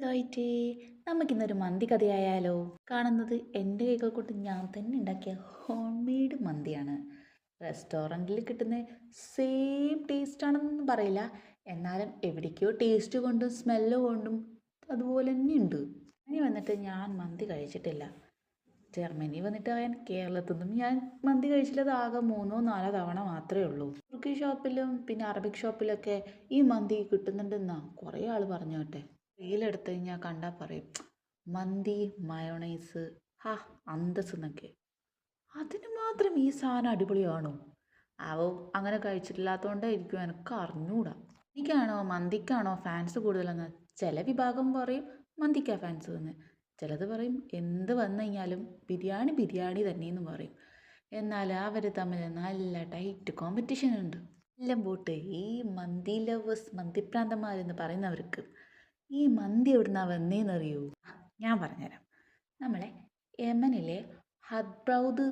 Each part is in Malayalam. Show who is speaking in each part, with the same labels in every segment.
Speaker 1: ആയിട്ടേ നമുക്കിന്നൊരു മന്തി കഥയായാലോ? കാണുന്നത് എൻ്റെ കൈകൾ കൊണ്ട് ഞാൻ തന്നെ ഉണ്ടാക്കിയ ഹോം മെയ്ഡ് മന്തിയാണ്. റെസ്റ്റോറൻറ്റിൽ കിട്ടുന്ന സെയിം ടേസ്റ്റ് ആണെന്നൊന്നും പറയില്ല. എന്നാലും എവിടേക്കോ ടേസ്റ്റ് കൊണ്ടും സ്മെല്ല് കൊണ്ടും അതുപോലെ തന്നെ ഉണ്ട്. ഇനി വന്നിട്ട് ഞാൻ മന്തി കഴിച്ചിട്ടില്ല. ജർമ്മനി വന്നിട്ട് കേരളത്തിൽ നിന്നും ഞാൻ മന്തി കഴിച്ചിട്ടത് ആകെ 3-4 തവണ മാത്രമേ ഉള്ളൂ. തുർക്കി ഷോപ്പിലും പിന്നെ അറബിക് ഷോപ്പിലൊക്കെ ഈ മന്തി കിട്ടുന്നുണ്ടെന്നാ കുറേ ആൾ പറഞ്ഞു കേട്ടെ. റീലെടുത്ത് കഴിഞ്ഞാൽ കണ്ടാൽ പറയും മന്തി മയോണൈസ് ഹാ അന്തസ് എന്നൊക്കെ. അതിന് മാത്രം ഈ സാധനം അടിപൊളിയാണോ? അവോ അങ്ങനെ കഴിച്ചിട്ടില്ലാത്തതുകൊണ്ടായിരിക്കും എനിക്ക് അറിഞ്ഞൂടാ. എനിക്കാണോ മന്തിക്കാണോ ഫാൻസ് കൂടുതലെന്ന് ചില വിഭാഗം പറയും മന്തിക്കാ ഫാൻസ് എന്ന്. ചിലത് പറയും എന്ത് വന്നു കഴിഞ്ഞാലും ബിരിയാണി ബിരിയാണി തന്നെയെന്ന് പറയും. എന്നാൽ അവർ തമ്മിൽ നല്ല ടൈറ്റ് കോമ്പറ്റീഷൻ ഉണ്ട്. എല്ലാം പോട്ടെ, ഈ മന്തി ലവേഴ്സ് മന്തിപ്രാന്തന്മാരെന്ന് പറയുന്നവർക്ക് ഈ മന്തി എവിടുന്നാ വന്നേന്നറിയോ? ഞാൻ പറഞ്ഞുതരാം. നമ്മളെ യമനിലെ ഹദ്ബ്രൗദ്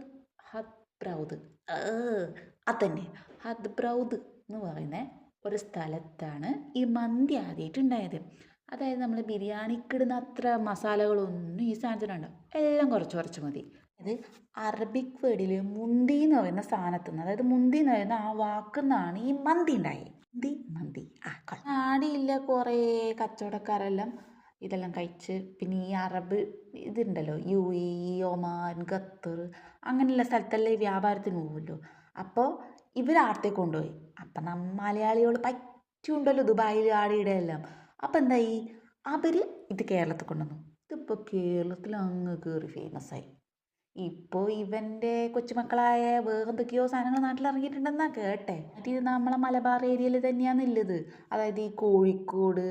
Speaker 1: ഹദ്ബ്രൗദ് അതന്നെ ഹദ്ബ്രൗദ് എന്ന് പറയുന്ന ഒരു സ്ഥലത്താണ് ഈ മന്തി ആദ്യമായിട്ട് ഉണ്ടായത്. അതായത് നമ്മൾ ബിരിയാണിക്കിടുന്ന അത്ര മസാലകളൊന്നും ഈ സാധനത്തിനുണ്ടാവും, എല്ലാം കുറച്ച് കുറച്ച് മതി. അത് അറബിക് വേർഡിൽ മുന്തി എന്ന് പറയുന്ന സ്ഥാനത്തുനിന്ന്, അതായത് മുന്തി എന്ന് പറയുന്ന ആ വാക്കുന്നാണ് ഈ മന്തി ഉണ്ടായത്. മന്തി മന്തി ആടിയില്ല കുറേ കച്ചവടക്കാരെല്ലാം ഇതെല്ലാം കഴിച്ച് പിന്നെ ഈ അറബ് ഇതുണ്ടല്ലോ UAE, ഒമാൻ, ഖത്തർ അങ്ങനെയുള്ള സ്ഥലത്തെല്ലാം ഈ വ്യാപാരത്തിന് പോകുമല്ലോ. അപ്പോൾ ഇവരാടത്തേക്ക് കൊണ്ടുപോയി. അപ്പം മലയാളികൾ പറ്റുണ്ടല്ലോ ദുബായിൽ ആടെ എല്ലാം. അപ്പം എന്തായി, അവർ ഇത് കേരളത്തിൽ കൊണ്ടുവന്നു. ഇതിപ്പോൾ കേരളത്തിൽ അങ്ങ് കയറി ഫേമസ് ആയി. ഇപ്പോൾ ഇവൻ്റെ കൊച്ചുമക്കളായ വേറെ എന്തൊക്കെയോ സാധനങ്ങൾ നാട്ടിൽ ഇറങ്ങിയിട്ടുണ്ടെന്നാണ് കേട്ടെ. മറ്റേ നമ്മളെ മലബാർ ഏരിയയിൽ തന്നെയാണുള്ളത്. അതായത് ഈ കോഴിക്കോട്,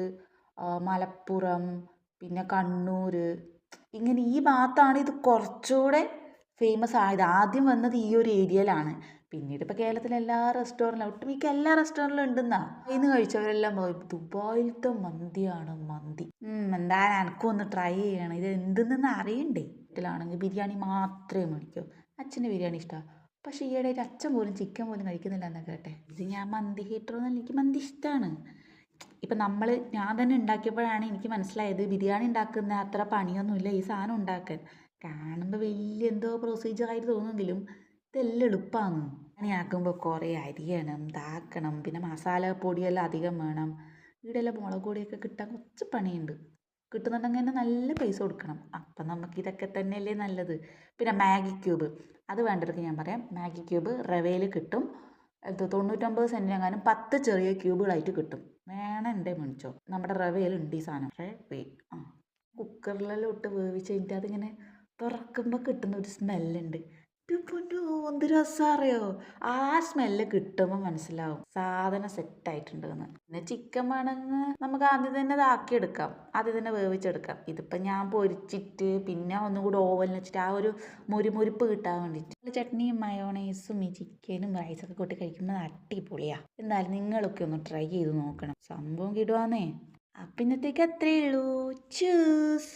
Speaker 1: മലപ്പുറം, പിന്നെ കണ്ണൂർ, ഇങ്ങനെ ഈ ഭാഗത്താണ് ഇത് കുറച്ചുകൂടെ ഫേമസ് ആയത്. ആദ്യം വന്നത് ഈ ഒരു ഏരിയയിലാണ്. പിന്നീട് ഇപ്പോൾ കേരളത്തിലെ എല്ലാ റെസ്റ്റോറൻറ്റിലും ഒട്ടുമിക്ക എല്ലാ റെസ്റ്റോറൻറ്റിലും ഉണ്ടെന്നാ. ഇന്ന് കഴിച്ചവരെല്ലാം ദുബായിലത്തെ മന്തിയാണ് മന്തി. എന്തായാലും എനിക്കും ഒന്ന് ട്രൈ ചെയ്യണം. ഇത് എന്തെന്ന് അറിയണ്ടേ. വീട്ടിലാണെങ്കിൽ ബിരിയാണി മാത്രമേ മേടിക്കൂ. അച്ഛൻ്റെ ബിരിയാണി ഇഷ്ടമാണ്. പക്ഷേ ഈയിടെ അച്ഛൻ പോലും ചിക്കൻ പോലും കഴിക്കുന്നില്ല എന്നാ കേട്ടെ. ഇത് ഞാൻ മന്തി ഹീറ്ററൊന്നും, എനിക്ക് മന്തി ഇഷ്ടമാണ്. ഇപ്പം ഞാൻ തന്നെ ഉണ്ടാക്കിയപ്പോഴാണ് എനിക്ക് മനസ്സിലായത് ബിരിയാണി ഉണ്ടാക്കുന്ന അത്ര പണിയൊന്നുമില്ല ഈ സാധനം ഉണ്ടാക്കാൻ. കാണുമ്പോൾ വലിയ എന്തോ പ്രൊസീജിയറായിട്ട് തോന്നുമെങ്കിലും ഇതെല്ലാം എളുപ്പമാണ്. ബിരിയാണി ആക്കുമ്പോൾ കുറേ അരിയണം, ഇതാക്കണം, പിന്നെ മസാല പൊടിയെല്ലാം അധികം വേണം. ഇവിടെയെല്ലാം മുളക് പൊടിയൊക്കെ കിട്ടാൻ കുറച്ച് പണിയുണ്ട്. കിട്ടുന്നുണ്ടെങ്കിൽ തന്നെ നല്ല പൈസ കൊടുക്കണം. അപ്പം നമുക്ക് ഇതൊക്കെ തന്നെയല്ലേ നല്ലത്. പിന്നെ മാഗി ക്യൂബ് അത് വേണ്ടവർക്ക് ഞാൻ പറയാം. മാഗി ക്യൂബ് റവയിൽ കിട്ടും. 99 സെൻറ്റിനെങ്ങാനും 10 ചെറിയ ക്യൂബുകളായിട്ട് കിട്ടും. വേണമെൻ്റെ മേടിച്ചോ, നമ്മുടെ റവയിലുണ്ട് ഈ സാധനം. കുക്കറിലെല്ലാം ഇട്ട് വേവിച്ച് കഴിഞ്ഞിട്ട് അതിങ്ങനെ തുറക്കുമ്പോൾ കിട്ടുന്ന ഒരു സ്മെല്ലുണ്ട്. എന്ത് രസമറിയോ? ആ സ്മെല്ല് കിട്ടുമ്പോൾ മനസ്സിലാവും സാധനം സെറ്റായിട്ടുണ്ട് എന്ന്. പിന്നെ ചിക്കൻ വേണമെങ്കിൽ നമുക്ക് ആദ്യം തന്നെ ഇതാക്കിയെടുക്കാം, ആദ്യം തന്നെ വേവിച്ചെടുക്കാം. ഇതിപ്പോൾ ഞാൻ പൊരിച്ചിട്ട് പിന്നെ ഒന്നും കൂടി ഓവനിൽ വെച്ചിട്ട് ആ ഒരു മുരിമുരിപ്പ് കിട്ടാൻ വേണ്ടിയിട്ട് ചട്നിയും മയോണൈസും ഈ ചിക്കനും റൈസൊക്കെ കൂട്ടി കഴിക്കുമ്പോൾ അടിപൊളിയാണ്. എന്തായാലും നിങ്ങളൊക്കെ ഒന്ന് ട്രൈ ചെയ്ത് നോക്കണം. സംഭവം കിടുവാന്നേ. അപ്പം ഇന്നത്തേക്ക് അത്രയേ ഉള്ളൂ. ചൂസ്.